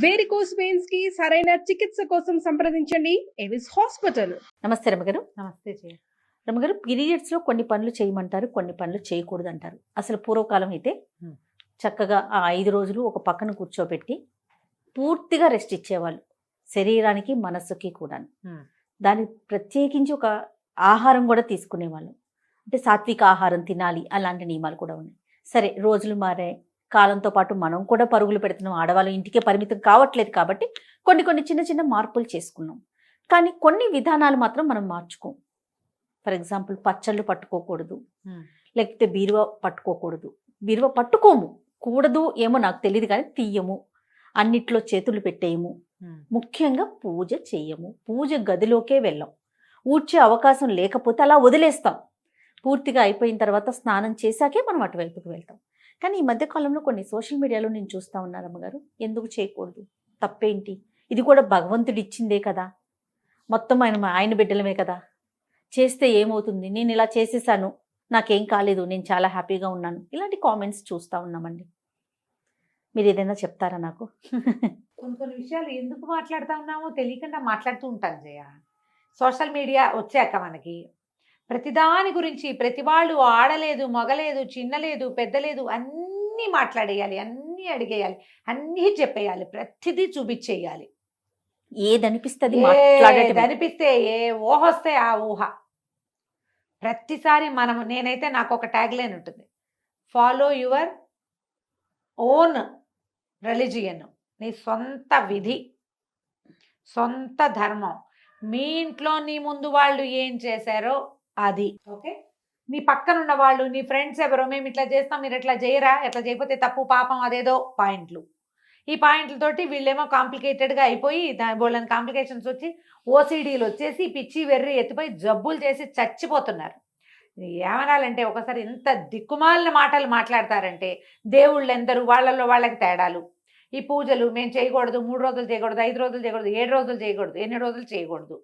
Varicose veins కి సరైన చికిత్స కోసం సంప్రదించండి ఎవిస్ హాస్పిటల్. నమస్తే రమగారు. నమస్తే జయ. రమగారు, పీరియడ్స్ లో కొన్ని పనులు చేయమంటారు, కొన్ని పనులు చేయకూడదు అంటారు. అసలు పూర్వకాలం అయితే చక్కగా ఆ 5 రోజులు ఒక పక్కన కూర్చోబెట్టి పూర్తిగా రెస్ట్ ఇచ్చేవాళ్ళు, శరీరానికి మనస్సుకి కూడా. దాన్ని ప్రత్యేకించి ఒక ఆహారం కూడా తీసుకునేవాళ్ళు, అంటే సాత్విక ఆహారం తినాలి, అలాంటి నియమాలు కూడా ఉన్నాయి. సరే, రోజులు మారే, కాలంతో పాటు మనం కూడా పరుగులు పెడుతున్నాం, ఆడవాళ్ళు ఇంటికే పరిమితం కావట్లేదు కాబట్టి కొన్ని చిన్న చిన్న మార్పులు చేసుకున్నాం. కానీ కొన్ని విధానాలు మాత్రం మనం మార్చుకోం. ఫర్ ఎగ్జాంపుల్, పచ్చళ్ళు పట్టుకోకూడదు, లేకపోతే బీరువా పట్టుకోకూడదు. బీరువా పట్టుకోము, కూడదు ఏమో నాకు తెలియదు, కానీ తీయము, అన్నిట్లో చేతులు పెట్టేయము, ముఖ్యంగా పూజ చెయ్యము, పూజ గదిలోకే వెళ్ళాం. ఊడ్చే అవకాశం లేకపోతే అలా వదిలేస్తాం. పూర్తిగా అయిపోయిన తర్వాత స్నానం చేశాకే మనం అటువైపుకి వెళ్తాం. కానీ ఈ మధ్యకాలంలో కొన్ని సోషల్ మీడియాలో నేను చూస్తూ ఉన్నాను అమ్మగారు, ఎందుకు చేయకూడదు, తప్పేంటి, ఇది కూడా భగవంతుడు ఇచ్చిందే కదా, మొత్తం ఆయన బిడ్డలమే కదా, చేస్తే ఏమవుతుంది, నేను ఇలా చేసేసాను, నాకేం కాలేదు, నేను చాలా హ్యాపీగా ఉన్నాను, ఇలాంటి కామెంట్స్ చూస్తూ ఉన్నామండి. మీరు ఏదైనా చెప్తారా నాకు? కొన్ని విషయాలు ఎందుకు మాట్లాడుతూ ఉన్నామో తెలియకుండా మాట్లాడుతూ ఉంటాను జయ. సోషల్ మీడియా వచ్చాక మనకి ప్రతిదాని గురించి ప్రతి వాళ్ళు ఆడలేదు, మగలేదు, చిన్నలేదు, పెద్దలేదు, అన్నీ మాట్లాడేయాలి, అన్నీ అడిగేయాలి, అన్నీ చెప్పేయాలి, ప్రతిదీ చూపించేయాలి. ఏదనిపిస్తుంది అనిపిస్తే ఏ ఊహ వస్తే ఆ ఊహ. ప్రతిసారి నేనైతే నాకు ఒక ట్యాగ్ లైన్ ఉంటుంది, ఫాలో యువర్ ఓన్ రిలీజియన్, నీ సొంత విధి, సొంత ధర్మం. మీ ఇంట్లో నీ ముందు వాళ్ళు ఏం చేశారో అది ఓకే. నీ పక్కన ఉన్న వాళ్ళు, నీ ఫ్రెండ్స్ ఎవరో, మేము ఇట్లా చేస్తాం, మీరు ఎట్లా చేయరా, ఎట్లా చేయకపోతే తప్పు, పాపం, అదేదో పాయింట్లు. ఈ పాయింట్లతోటి వీళ్ళేమో కాంప్లికేటెడ్గా అయిపోయి బోళ్ళని కాంప్లికేషన్స్ వచ్చి ఓసిడీలు వచ్చేసి పిచ్చి వెర్రి ఎత్తిపోయి జబ్బులు చేసి చచ్చిపోతున్నారు. ఏమనాలంటే ఒకసారి ఎంత దిక్కుమాలిన మాటలు మాట్లాడతారంటే, దేవుళ్ళు ఎందరు, వాళ్ళల్లో వాళ్ళకి తేడాలు. ఈ పూజలు మేము చేయకూడదు, 3 రోజులు చేయకూడదు, 5 రోజులు చేయకూడదు, 7 రోజులు చేయకూడదు, 8 రోజులు చేయకూడదు.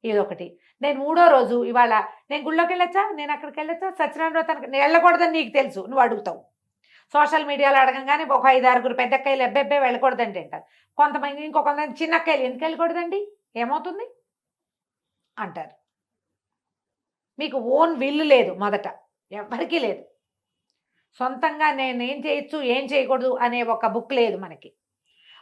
ఇదొకటి. నేను 3వ రోజు ఇవాళ నేను గుళ్ళోకి వెళ్ళొచ్చా, నేను అక్కడికి వెళ్ళొచ్చా, సత్యనారాయణ వ్రతానికి నేను వెళ్ళకూడదని నీకు తెలుసు, నువ్వు అడుగుతావు. సోషల్ మీడియాలో అడగంగానే ఒక 5-6 పెద్దక్కాయలు ఎబ్బెబ్బే వెళ్ళకూడదండి అంటారు. కొంతమంది ఇంకొంతమంది చిన్నక్కాయలు ఎందుకు వెళ్ళకూడదండి, ఏమవుతుంది అంటారు. మీకు ఓన్ విల్లు లేదు, మొదట ఎవరికీ లేదు. సొంతంగా నేను ఏం చేయొచ్చు, ఏం చేయకూడదు అనే ఒక బుక్ లేదు మనకి.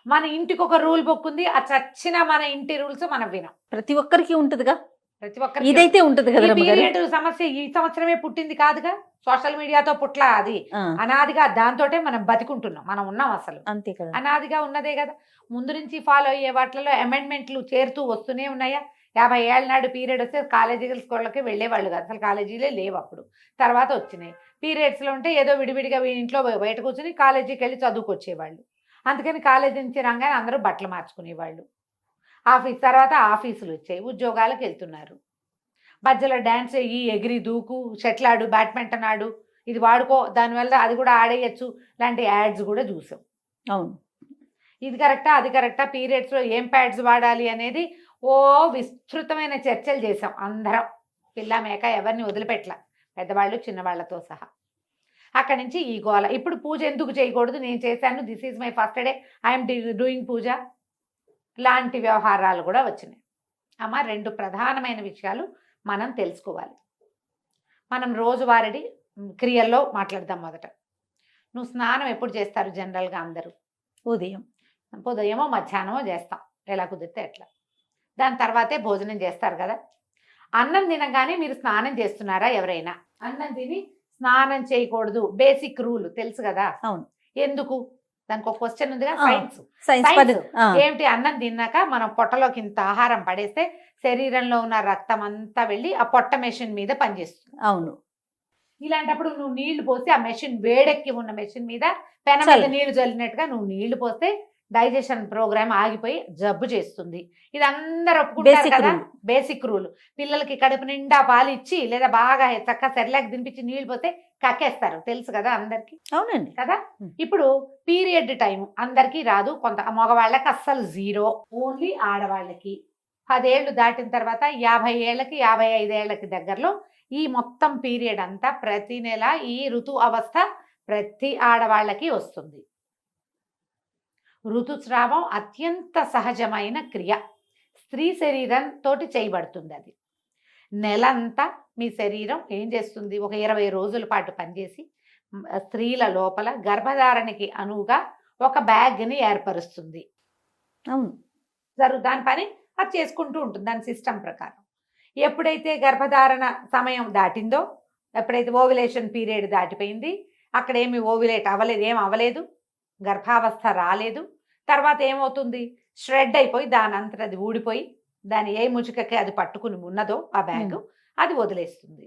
మన ఇంటికి ఒక రూల్ బుక్ ఉంది, ఆ చచ్చిన మన ఇంటి రూల్స్ మనం వినం. ప్రతి ఒక్కరికి ఉంటుందిగా, ప్రతి ఒక్కరికి ఇదైతే ఉంటుంది కదా. పీరియడ్ సమస్య ఈ సంవత్సరమే పుట్టింది కాదుగా, సోషల్ మీడియాతో పుట్ల, అది అనాదిగా దాంతోటే మనం బతికుంటున్నాం, మనం ఉన్నాం, అసలు అంతే కదా, అనాదిగా ఉన్నదే కదా. ముందు నుంచి ఫాలో అయ్యే వాటిలో అమెండ్మెంట్లు చేరుతూ వస్తూనే ఉన్నాయా. 50 ఏళ్ళ నాడు పీరియడ్ వస్తే కాలేజీల స్కూళ్ళకి వెళ్ళేవాళ్ళు కాదు, అసలు కాలేజీలే లేవు అప్పుడు, తర్వాత వచ్చినాయి. పీరియడ్స్లో ఉంటే ఏదో విడివిడిగా ఇంట్లో బయట కూర్చొని కాలేజీకి వెళ్ళి చదువుకొచ్చేవాళ్ళు. అందుకని కాలేజీ నుంచి రాగానే అందరూ బట్టలు మార్చుకునేవాళ్ళు. ఆఫీస్ తర్వాత ఆఫీసులు వచ్చాయి, ఉద్యోగాలకు వెళ్తున్నారు. మధ్యలో డ్యాన్స్ అయ్యి, ఎగిరి దూకు, షటిల్ ఆడు, బ్యాడ్మింటన్ ఆడు, ఇది వాడుకో, దానివల్ల అది కూడా ఆడేయచ్చు లాంటి యాడ్స్ కూడా చూసాం. అవును, ఇది కరెక్టా, అది కరెక్టా, పీరియడ్స్లో ఏం ప్యాడ్స్ వాడాలి అనేది ఓ విస్తృతమైన చర్చలు చేసాం అందరం. పిల్ల మేక ఎవరిని వదిలిపెట్టల, పెద్దవాళ్ళు చిన్నవాళ్లతో సహా. అక్కడి నుంచి ఈ గోల. ఇప్పుడు పూజ ఎందుకు చేయకూడదు, నేను చేశాను, this is my first day, I'm doing puja లాంటి వ్యవహారాలు కూడా వచ్చినాయి. అమ్మ, 2 ప్రధానమైన విషయాలు మనం తెలుసుకోవాలి. మనం రోజువారీ క్రియల్లో మాట్లాడదాం. మొదట, నువ్వు స్నానం ఎప్పుడు చేస్తారు జనరల్గా అందరూ? ఉదయమో మధ్యాహ్నమో చేస్తాం, ఎలా కుదిరితే ఎట్లా. దాని తర్వాతే భోజనం చేస్తారు కదా. అన్నం తినగానే మీరు స్నానం చేస్తున్నారా? ఎవరైనా అన్నం తిని స్నానం చేయకూడదు, బేసిక్ రూల్ తెలుసు కదా. అవును. ఎందుకు? దానికి ఒక క్వశ్చన్ ఉందిగా, సైన్స్ ఏమిటి? అన్నం తిన్నాక మనం పొట్టలోకి ఇంత ఆహారం పడేస్తే శరీరంలో ఉన్న రక్తం అంతా వెళ్ళి ఆ పొట్ట మెషిన్ మీద పనిచేస్తుంది. అవును. ఇలాంటప్పుడు నువ్వు నీళ్లు పోసి, ఆ మెషిన్ వేడెక్కి ఉన్న మెషిన్ మీద పెన మీద నీళ్లు చల్లినట్టుగా నువ్వు నీళ్లు పోస్తే డైజెషన్ ప్రోగ్రామ్ ఆగిపోయి జబ్బు చేస్తుంది. ఇది అందరూ ఒప్పుకుంటారు కదా, బేసిక్ రూల్. పిల్లలకి కడుపు నిండా పాలు ఇచ్చి లేదా బాగా చక్కగా సెర్లాక్ తినిపించి నీళ్లు పోతే కక్కేస్తారు, తెలుసు కదా అందరికి. అవునండి కదా. ఇప్పుడు పీరియడ్ టైం అందరికీ రాదు, కొంత మగవాళ్ళకి అస్సలు 0, ఓన్లీ ఆడవాళ్ళకి. 10 ఏళ్ళు దాటిన తర్వాత 50 ఏళ్ళకి 55 ఏళ్ళకి దగ్గరలో ఈ మొత్తం పీరియడ్ అంతా ప్రతి నెల ఈ ఋతు అవస్థ ప్రతి ఆడవాళ్ళకి వస్తుంది. ఋతుస్రావం అత్యంత సహజమైన క్రియ. స్త్రీ శరీరంతో చేయబడుతుంది అది. నెలంతా మీ శరీరం ఏం చేస్తుంది, ఒక 20 రోజుల పాటు పనిచేసి స్త్రీల లోపల గర్భధారణకి అనువుగా ఒక బ్యాగ్ని ఏర్పరుస్తుంది. అవును. దాని పని అది చేసుకుంటూ ఉంటుంది దాని సిస్టమ్ ప్రకారం. ఎప్పుడైతే గర్భధారణ సమయం దాటిందో, ఎప్పుడైతే ఓవ్యులేషన్ పీరియడ్ దాటిపోయింది, అక్కడ ఏమి ఓవ్యులేట్ అవ్వలేదు, ఏం అవ్వలేదు, గర్భావస్థ రాలేదు, తర్వాత ఏమవుతుంది, ష్రెడ్ అయిపోయి దాని అంతట అది ఊడిపోయి దాని ఏ ముచుకకి అది పట్టుకుని ఉన్నదో ఆ బ్యాగ్ అది వదిలేస్తుంది.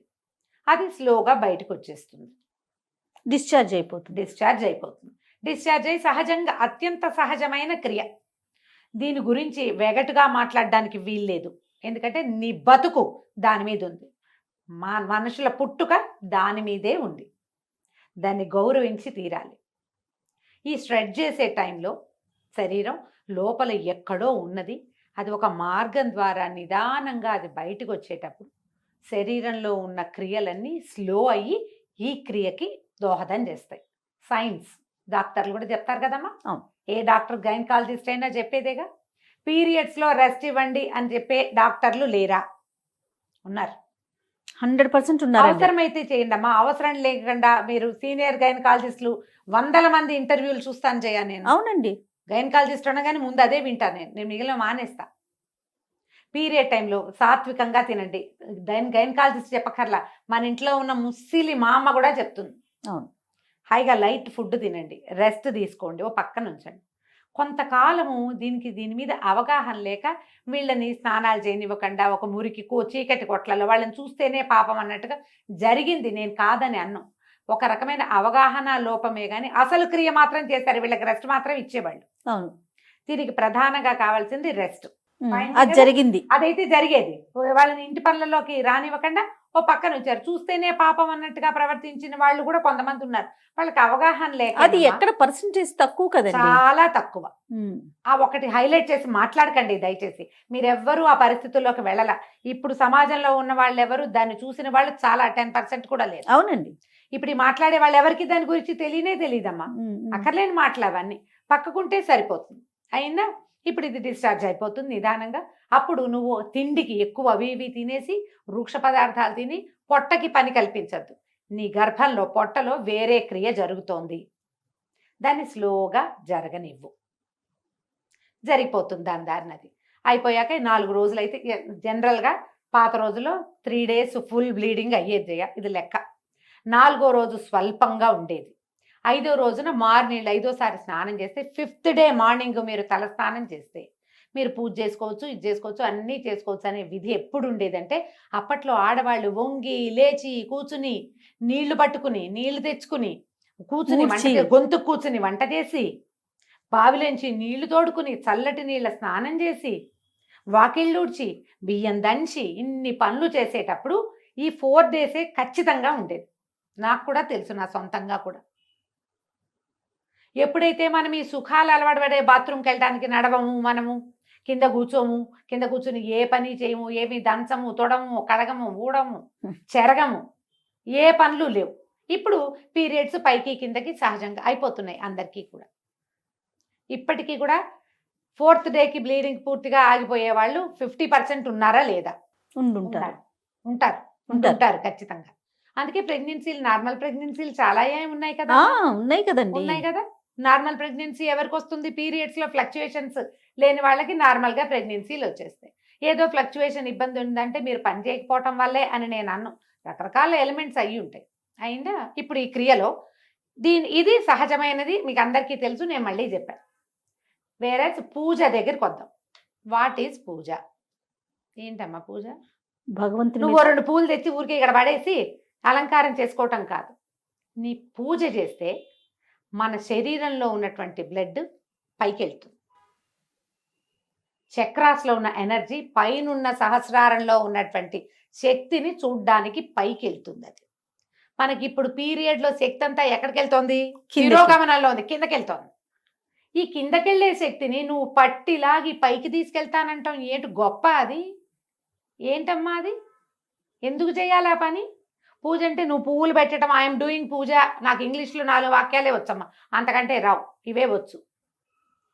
అది స్లోగా బయటకు వచ్చేస్తుంది, డిశ్చార్జ్ అయిపోతుంది. డిశ్చార్జ్ అయి సహజంగా అత్యంత సహజమైన క్రియ. దీని గురించి వెగటుగా మాట్లాడడానికి వీల్లేదు, ఎందుకంటే నీ బతుకు దాని మీద ఉంది, మనుషుల పుట్టుక దాని మీదే ఉంది, దాన్ని గౌరవించి తీరాలి. ఈ స్ట్రెచ్ చేసే టైంలో శరీరం లోపల ఎక్కడో ఉన్నది, అది ఒక మార్గం ద్వారా నిదానంగా అది బయటకు వచ్చేటప్పుడు శరీరంలో ఉన్న క్రియలన్నీ స్లో అయ్యి ఈ క్రియకి దోహదం చేస్తాయి. సైన్స్ డాక్టర్లు కూడా చెప్తారు కదమ్మా. ఏ డాక్టర్ గైనకాలజిస్ట్ అయినా చెప్పేదేగా. పీరియడ్స్లో రెస్ట్ ఇవ్వండి అని చెప్పే డాక్టర్లు లేరా? ఉన్నారు, 100% ఉన్నారు. అవసరమైతే చేయండి అమ్మా, అవసరం లేకుండా మీరు సీనియర్ గైనకాలజిస్టులు 100 మంది ఇంటర్వ్యూలు చూస్తాను చేయా నేను. అవునండి, గైనకాలజిస్ట్ అనగానే ముందు అదే వింటాను నేను మిగిలిన మానేస్తా. పీరియడ్ టైంలో సాత్వికంగా తినండి, గైనకాలజిస్ట్ చెప్పకర్లా, మన ఇంట్లో ఉన్న ముస్సిలి మా అమ్మ కూడా చెప్తుంది. అవును, హాయిగా లైట్ ఫుడ్ తినండి, రెస్ట్ తీసుకోండి, ఓ పక్కన ఉంచండి. కొంతకాలము దీని మీద అవగాహన లేక వీళ్ళని స్నానాలు చేయనివ్వకుండా ఒక మురికి చీకటి కొట్లలో వాళ్ళని చూస్తేనే పాపం అన్నట్టుగా జరిగింది. నేను కాదని అన్నం, ఒక రకమైన అవగాహన లోపమే కానీ అసలు క్రియ మాత్రం చేశారు, వీళ్ళకి రెస్ట్ మాత్రం ఇచ్చేవాళ్ళు. అవును, దీనికి ప్రధానంగా కావాల్సింది రెస్ట్. అది జరిగింది, అదైతే జరిగేది. వాళ్ళని ఇంటి పనులలోకి రానివ్వకుండా ఓ పక్కన వచ్చారు, చూస్తేనే పాపం అన్నట్టుగా ప్రవర్తించిన వాళ్ళు కూడా కొంతమంది ఉన్నారు. వాళ్ళకి అవగాహన లేక, అది ఎక్కడ పర్సెంటేజ్ తక్కువ కదండి, చాలా తక్కువ. ఆ ఒకటి హైలైట్ చేసి మాట్లాడకండి దయచేసి, మీరెవ్వరూ ఆ పరిస్థితుల్లోకి వెళ్ళాల. ఇప్పుడు సమాజంలో ఉన్న వాళ్ళు ఎవరు దాన్ని చూసిన వాళ్ళు చాలా 10% కూడా లేదు. అవునండి, ఇప్పుడు ఈ మాట్లాడే వాళ్ళు ఎవరికి దాని గురించి తెలియదమ్మా. అక్కర్లేని మాటలు అవన్నీ పక్కకుంటే సరిపోతుంది. అయిందా? ఇప్పుడు ఇది డిశ్చార్జ్ అయిపోతుంది నిదానంగా. అప్పుడు నువ్వు తిండికి ఎక్కువ అవి ఇవి తినేసి వృక్ష పదార్థాలు తిని పొట్టకి పని కల్పించద్దు. నీ గర్భంలో పొట్టలో వేరే క్రియ జరుగుతోంది, దాన్ని స్లోగా జరగనివ్వు, జరిగిపోతుంది దాని దారినది. అయిపోయాక 4 రోజులు అయితే జనరల్గా పాత రోజుల్లో 3 days ఫుల్ బ్లీడింగ్ అయ్యేది, ఇది లెక్క. 4వ రోజు స్వల్పంగా ఉండేది. 5వ రోజున మార్నింగ్ 5వసారి స్నానం చేస్తే 5th day మార్నింగ్ మీరు తల స్నానం చేస్తే మీరు పూజ చేసుకోవచ్చు, ఇది చేసుకోవచ్చు, అన్నీ చేసుకోవచ్చు అనే విధి ఎప్పుడు ఉండేదంటే, అప్పట్లో ఆడవాళ్ళు వంగి లేచి కూర్చుని నీళ్లు పట్టుకుని నీళ్లు తెచ్చుకుని కూర్చుని గొంతు కూర్చుని వంట చేసి బావిలోంచి నీళ్లు తోడుకుని చల్లటి నీళ్ళ స్నానం చేసి వాకిళ్ళూడ్చి బియ్యం దంచి ఇన్ని పనులు చేసేటప్పుడు ఈ 4 days ఖచ్చితంగా ఉండేది. నాకు కూడా తెలుసు, నా సొంతంగా కూడా. ఎప్పుడైతే మనం ఈ సుఖాలు అలవాటు పడే బాత్రూమ్కి వెళ్ళడానికి నడవము, మనము కింద కూర్చుని ఏ పని చేయము, ఏమి దంచము, తొడము, కడగము, ఊడము, చెరగము, ఏ పనులు లేవు. ఇప్పుడు పీరియడ్స్ పైకి కిందకి సహజంగా అయిపోతున్నాయి అందరికీ కూడా. ఇప్పటికీ కూడా 4th dayకి బ్లీడింగ్ పూర్తిగా ఆగిపోయే వాళ్ళు 50% ఉన్నారా లేదా? ఉంటారు ఖచ్చితంగా. అందుకే ప్రెగ్నెన్సీలు, నార్మల్ ప్రెగ్నెన్సీలు చాలా ఉన్నాయి కదా. ఉన్నాయి కదా. నార్మల్ ప్రెగ్నెన్సీ ఎవరికి వస్తుంది? పీరియడ్స్లో ఫ్లక్చుయేషన్స్ లేని వాళ్ళకి నార్మల్గా ప్రెగ్నెన్సీలు వచ్చేస్తాయి. ఏదో ఫ్లక్చుయేషన్ ఇబ్బంది ఉందంటే మీరు పని చేయకపోవటం వల్లే అని నేను అన్ను, రకరకాల ఎలిమెంట్స్ అయ్యి ఉంటాయి. అయిందా? ఇప్పుడు ఈ క్రియలో ఇది సహజమైనది, మీకు అందరికీ తెలుసు, నేను మళ్ళీ చెప్పాను. వేరే పూజ దగ్గరికి వద్దాం. వాట్ ఈజ్ పూజ? ఏంటమ్మా పూజ? భగవంతుడు నువ్వు 2 పూలు తెచ్చి ఊరికి ఇక్కడ పడేసి అలంకారం చేసుకోవటం కాదు. నీ పూజ చేస్తే మన శరీరంలో ఉన్నటువంటి బ్లడ్ పైకి వెళ్తుంది, చక్రాస్లో ఉన్న ఎనర్జీ పైనున్న సహస్రారంలో ఉన్నటువంటి శక్తిని చూడ్డానికి పైకి వెళ్తుంది. అది మనకి ఇప్పుడు పీరియడ్లో శక్తి అంతా ఎక్కడికి వెళ్తోంది? తిరోగమనంలో ఉంది, కిందకి వెళ్తోంది. ఈ కిందకెళ్ళే శక్తిని నువ్వు పట్టిలాగి పైకి తీసుకెళ్తానంటాం ఏంటి గొప్ప? అది ఏంటమ్మా? అది ఎందుకు చేయాలి ఆ పని? పూజ అంటే నువ్వు పువ్వులు పెట్టడం, ఐఎమ్ డూయింగ్ పూజ, నాకు ఇంగ్లీష్లో 4 వాక్యాలే వచ్చమ్మా, అంతకంటే రావు, ఇవే వచ్చు.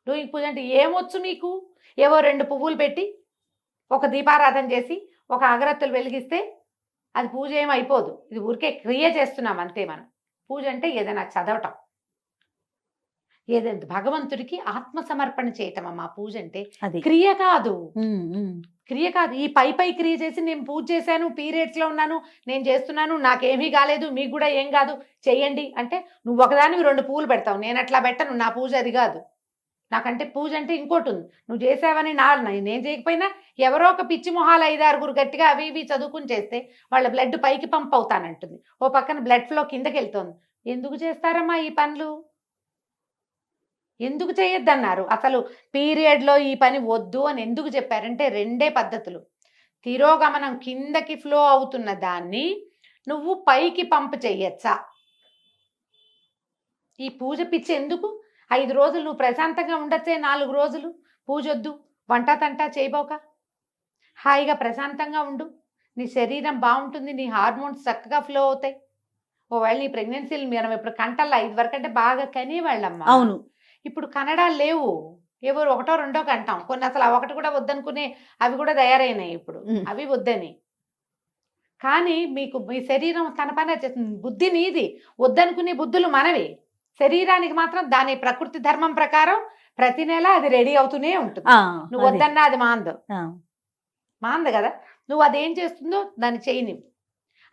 డూయింగ్ పూజ అంటే ఏమొచ్చు మీకు? ఏవో 2 పువ్వులు పెట్టి ఒక దీపారాధన చేసి ఒక అగరత్తులు వెలిగిస్తే అది పూజ ఏం అయిపోదు. ఇది ఊరికే క్రియ చేస్తున్నాం అంతే మనం. పూజ అంటే ఏదైనా చదవటం, ఏదైనా భగవంతుడికి ఆత్మ సమర్పణ చేయటం అమ్మా పూజ అంటే. అది క్రియ కాదు, ఉమ్, ఉమ్. క్రియ కాదు. ఈ పై క్రియ చేసి నేను పూజ చేశాను, పీరియడ్స్లో ఉన్నాను, నేను చేస్తున్నాను, నాకేమీ కాలేదు, మీకు కూడా ఏం కాదు, చెయ్యండి అంటే నువ్వు ఒకదానివి 2 పువ్వులు పెడతావు. నేను అట్లా పెట్టను, నా పూజ అది కాదు. నాకంటే పూజ అంటే ఇంకోటి ఉంది. నువ్వు చేసావని నేను చేయకపోయినా ఎవరో ఒక పిచ్చి మొహాలు 5-6 గట్టిగా అవి ఇవి చదువుకుని చేస్తే వాళ్ళ బ్లడ్ పైకి పంప్ అవుతానంటుంది, ఓ పక్కన బ్లడ్ ఫ్లో కిందకి వెళ్తుంది. ఎందుకు చేస్తారమ్మా ఈ పనులు? ఎందుకు చేయొద్దన్నారు? అసలు పీరియడ్లో ఈ పని వద్దు అని ఎందుకు చెప్పారంటే 2 పద్ధతులు. తిరోగమనం కిందకి ఫ్లో అవుతున్న దాన్ని నువ్వు పైకి పంప్ చెయ్యొచ్చా? ఈ పూజ పిచ్చి ఎందుకు? 5 రోజులు నువ్వు ప్రశాంతంగా ఉండొచ్చే, 4 రోజులు పూజ వద్దు, వంట తంటా చేయబోక హాయిగా ప్రశాంతంగా ఉండు. నీ శరీరం బాగుంటుంది, నీ హార్మోన్స్ చక్కగా ఫ్లో అవుతాయి. ఒకవేళ నీ ప్రెగ్నెన్సీలు మనం ఇప్పుడు కంటల్లా 5 వరకు అంటే బాగా కనేవాళ్ళమ్మా. అవును. ఇప్పుడు కనడాలు లేవు. ఎవరు 1, 2 కంటాం. కొన్ని అసలు ఆ 1 కూడా వద్దనుకునే అవి కూడా తయారైనాయి ఇప్పుడు, అవి వద్దని. కానీ మీకు మీ శరీరం తన పని చేస్తుంది. బుద్ధి నీది, వద్దనుకునే బుద్ధులు మనవి. శరీరానికి మాత్రం దాని ప్రకృతి ధర్మం ప్రకారం ప్రతి నెల అది రెడీ అవుతూనే ఉంటుంది. నువ్వు వద్దన్నా అది మాందు కదా. నువ్వు అదేం చేస్తుందో దాన్ని చేయని,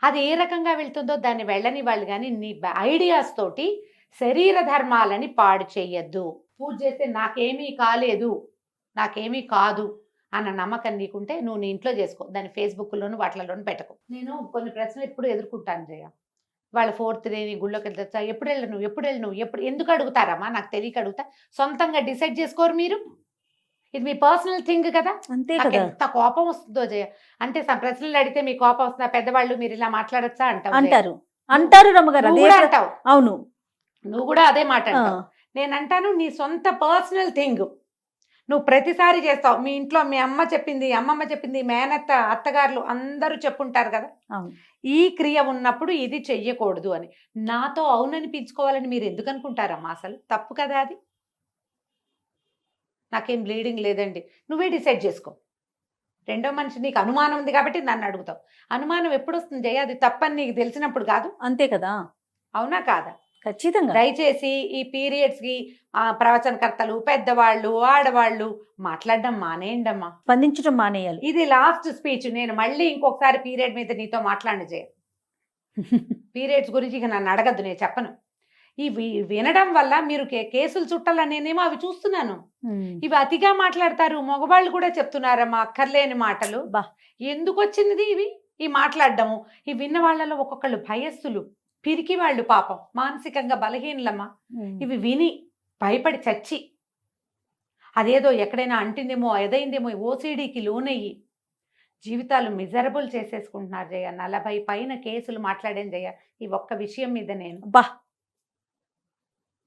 అది ఏ రకంగా వెళ్తుందో దాన్ని వెళ్ళని వాళ్ళు. కానీ నీ ఐడియాస్ తోటి శరీర ధర్మాలని పాడు చెయ్యొద్దు. పూజ చేస్తే నాకేమీ కాలేదు, నాకేమీ కాదు అన్న నమ్మకం నీకుంటే నువ్వు నీ ఇంట్లో చేసుకో. దాన్ని ఫేస్బుక్లోను వాటిలోనూ పెట్టకు. నేను కొన్ని ప్రశ్నలు ఎప్పుడు ఎదుర్కొంటాను జయ. వాళ్ళ 4th డే నీ గుళ్ళోకి వెళ్తా, ఎప్పుడు వెళ్ళను ఎందుకు అడుగుతారమ్మా? నాకు తెలియక అడుగుతా. సొంతంగా డిసైడ్ చేసుకోరు మీరు. ఇది మీ పర్సనల్ థింగ్ కదా. అంతే నాకు కదా. ఎంత కోపం వస్తుందో జయ. అంటే ప్రశ్నలు అడిగితే మీ కోపం వస్తుందా? పెద్దవాళ్ళు మీరు ఇలా మాట్లాడచ్చా అంటారు రమ్మగారు. నువ్వు కూడా అంటావు. అవును, నువ్వు కూడా అదే మాట అంటావు. నేను అంటాను నీ సొంత పర్సనల్ థింగ్ నువ్వు ప్రతిసారి చేస్తావు. మీ ఇంట్లో మీ అమ్మ చెప్పింది, అమ్మమ్మ చెప్పింది, మేనత్త, అత్తగారులు అందరూ చెప్పుంటారు కదా, ఈ క్రియ ఉన్నప్పుడు ఇది చెయ్యకూడదు అని. నాతో అవుననిపించుకోవాలని మీరు ఎందుకు అనుకుంటారమ్మా? అసలు తప్పు కదా అది. నాకేం బ్లీడింగ్ లేదండి, నువ్వే డిసైడ్ చేసుకో. రెండో మనిషి నీకు అనుమానం ఉంది కాబట్టి నన్ను అడుగుతావు. అనుమానం ఎప్పుడు వస్తుంది జయ? అది తప్పని నీకు తెలిసినప్పుడు కాదు. అంతే కదా. అవునా కాదా? ఖచ్చితంగా. దయచేసి ఈ పీరియడ్స్కి ప్రవచనకర్తలు, పెద్దవాళ్ళు, ఆడవాళ్ళు మాట్లాడడం మానేయండి అమ్మా, స్పందించడం మానేయాలి. ఇది లాస్ట్ స్పీచ్. నేను మళ్ళీ ఇంకొకసారి పీరియడ్ మీద నీతో మాట్లాడి చేయ. పీరియడ్స్ గురించి ఇక నన్ను అడగద్దు, నేను చెప్పను. ఇవి వినడం వల్ల మీరు కేసులు చుట్టాలని నేనేమో అవి చూస్తున్నాను. ఇవి అతిగా మాట్లాడతారు. మగవాళ్ళు కూడా చెప్తున్నారమ్మా అక్కర్లేని మాటలు. ఎందుకు వచ్చింది ఇవి ఈ మాట్లాడడము? ఈ విన్న వాళ్ళలో ఒక్కొక్కళ్ళు భయస్సులు, పిరికి వాళ్ళు, పాపం మానసికంగా బలహీనలమ్మా. ఇవి విని భయపడి చచ్చి అదేదో ఎక్కడైనా అంటిందేమో, ఎదైందేమో, ఓసిడీకి లోనయ్యి జీవితాలు మిజరబుల్ చేసేసుకుంటున్నారు జయ. 40 పైన కేసులు మాట్లాడాను జయ ఈ ఒక్క విషయం మీద. నేను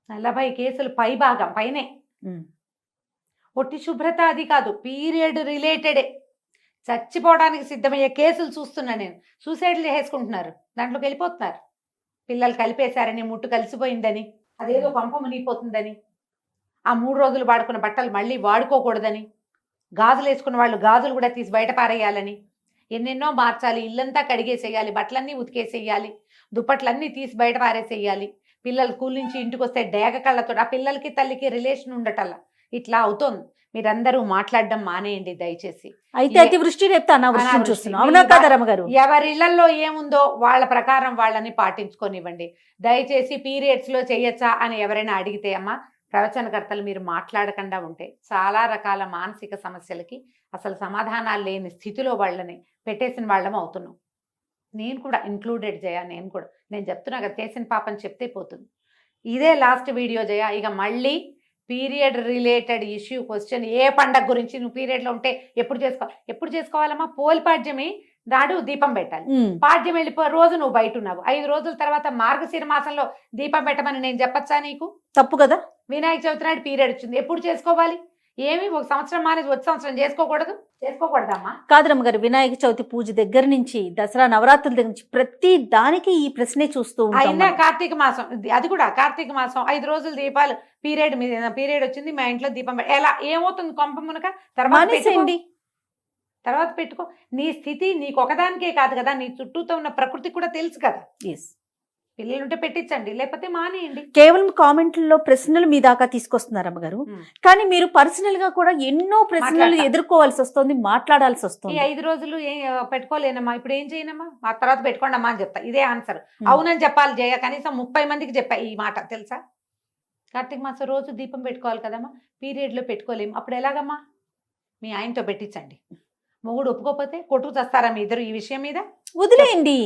40 కేసులు భాగం పైనే. ఒట్టి శుభ్రత అది కాదు, పీరియడ్ రిలేటెడే చచ్చిపోవడానికి సిద్ధమయ్యే కేసులు చూస్తున్నా నేను. సూసైడ్లు చేసుకుంటున్నారు, దాంట్లోకి వెళ్ళిపోతున్నారు. పిల్లలు కలిపేశారని, ముట్టు కలిసిపోయిందని, అదేదో పంప మునిగిపోతుందని, ఆ 3 రోజులు వాడుకున్న బట్టలు మళ్ళీ వాడుకోకూడదని, గాజులు వేసుకున్న వాళ్ళు గాజులు కూడా తీసి బయట పారేయాలని, ఎన్నెన్నో మార్చాలి, ఇల్లంతా కడిగేసేయాలి, బట్టలన్నీ ఉతికేసేయాలి, దుప్పట్లన్నీ తీసి బయట పారేసేయాలి. పిల్లలు స్కూల్ నుంచి ఇంటికి వస్తే డేగ కళ్ళతో ఆ పిల్లలకి తల్లికి రిలేషన్ ఉండటల్లా ఇట్లా అవుతోంది. మీరందరూ మాట్లాడడం మానేయండి దయచేసి. అయితే అతివృష్టి రేపు అనావృష్టి చూస్తున్నాం. అవునా కదా రమ్మగారు? ఎవరి ఇళ్లలో ఏముందో వాళ్ళ ప్రకారం వాళ్ళని పాటించుకోనివ్వండి దయచేసి. పీరియడ్స్ లో చేయొచ్చా అని ఎవరైనా అడిగితే అమ్మా, ప్రవచనకర్తలు మీరు మాట్లాడకుండా ఉంటే చాలా రకాల మానసిక సమస్యలకి అసలు సమాధానాలు లేని స్థితిలో వాళ్ళని పెట్టేసిన వాళ్ళం అవుతున్నాం. నేను కూడా ఇంక్లూడెడ్ జయ. నేను చెప్తున్నా కదా, చేసిన పాపం చెప్తే పోతుంది. ఇదే లాస్ట్ వీడియో జయ. ఇక మళ్ళీ పీరియడ్ రిలేటెడ్ ఇష్యూ క్వశ్చన్, ఏ పండగ గురించి నువ్వు పీరియడ్లో ఉంటే ఎప్పుడు చేసుకోవాలమ్మా? పోలిపాడ్యమి నాడు దీపం పెట్టాలి. పాడ్యం వెళ్ళిపోయి రోజు నువ్వు బయట ఉన్నావు, 5 రోజుల తర్వాత మార్గశిర మాసంలో దీపం పెట్టమని నేను చెప్పచ్చా నీకు? తప్పు కదా. వినాయక చవితి నాడు పీరియడ్ వచ్చింది, ఎప్పుడు చేసుకోవాలి? ఏమి ఒక సంవత్సరం మానేసి వచ్చే సంవత్సరం చేసుకోకూడదమ్మా. కాదు రమ్మగారు, వినాయక చవితి పూజ దగ్గర నుంచి దసరా నవరాత్రుల దగ్గర నుంచి ప్రతి దానికి ఈ ప్రశ్నే చూస్తూ ఉంటాం అయినా మనం. కార్తీక మాసం, అది కూడా కార్తీక మాసం 5 రోజులు దీపాలు, పీరియడ్ వచ్చింది మా ఇంట్లో దీపం ఎలా ఏమవుతుంది కొంప మునక? మానేసేయండి. తర్వాత పెట్టుకో. నీ స్థితి నీకు ఒకదానికే కాదు కదా, నీ చుట్టూతో ఉన్న ప్రకృతి కూడా తెలుసు కదా. ఎస్, పిల్లలుంటే పెట్టించండి, లేకపోతే మానేయండి. కేవలం కామెంట్లలో ప్రశ్నలు మీ దాకా తీసుకొస్తున్నారు అమ్మగారు, కానీ మీరు పర్సనల్ గా కూడా ఎన్నో ప్రశ్నలు మాట్లాడతా. ఎదుర్కోవాల్సి వస్తుంది, మాట్లాడాల్సి ఈ వస్తుంది. 5 రోజులు పెట్టుకోలేనమ్మా, ఇప్పుడు ఏం చేయనమ్మా, ఆ తర్వాత పెట్టుకోండి అమ్మా అని చెప్తా. ఇదే ఆన్సర్. అవునని చెప్పాలి జయ, కనీసం 30 మందికి చెప్పా ఈ మాట, తెలుసా? కార్తీక మాసం రోజు దీపం పెట్టుకోవాలి కదమ్మా, పీరియడ్ లో పెట్టుకోలేము, అప్పుడు ఎలాగమ్మా? మీ ఆయనతో పెట్టించండి. మొగుడు ఒప్పుకోకపోతే కొట్టుకు చేస్తారా మీ ఇద్దరు ఈ విషయం మీద? వదిలేయండి.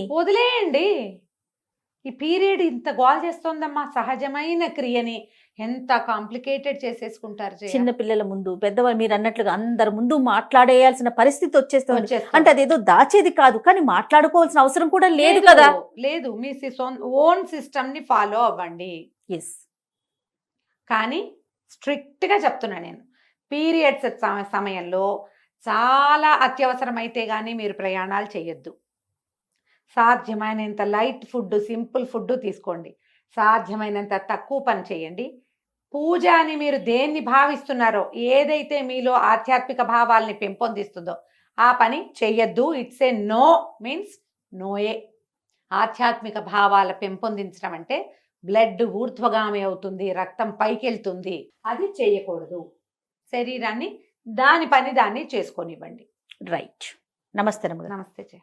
ఈ పీరియడ్ ఇంత గోల్ చేస్తోందమ్మా, సహజమైన క్రియని ఎంత కాంప్లికేటెడ్ చేసేసుకుంటారు జయ. చిన్న పిల్లల ముందు, పెద్దవాళ్ళు మీరు అన్నట్లుగా అందరి ముందు మాట్లాడేయాల్సిన పరిస్థితి వచ్చేస్తుంది. అంటే అదేదో దాచేది కాదు, కానీ మాట్లాడుకోవాల్సిన అవసరం కూడా లేదు కదా. లేదు, మీ ఓన్ సిస్టమ్ ని ఫాలో అవ్వండి. ఎస్, కానీ స్ట్రిక్ట్ గా చెప్తున్నా నేను, పీరియడ్స్ సమయంలో చాలా అత్యవసరమైతే కానీ మీరు ప్రయాణాలు చేయొద్దు. సాధ్యమైనంత లైట్ ఫుడ్, సింపుల్ ఫుడ్ తీసుకోండి. సాధ్యమైనంత తక్కువ పని చేయండి. పూజ అని మీరు దేన్ని భావిస్తున్నారో, ఏదైతే మీలో ఆధ్యాత్మిక భావాల్ని పెంపొందిస్తుందో ఆ పని చెయ్యొద్దు. ఇట్స్ ఏ నో, మీన్స్ నోయే. ఆధ్యాత్మిక భావాల పెంపొందించడం అంటే బ్లడ్ ఊర్ధ్వగామి అవుతుంది, రక్తం పైకి వెళ్తుంది, అది చేయకూడదు. శరీరాన్ని దాని పని దాన్ని చేసుకొనివ్వండి. రైట్. నమస్తే రమ్మగారు. నమస్తే జయ.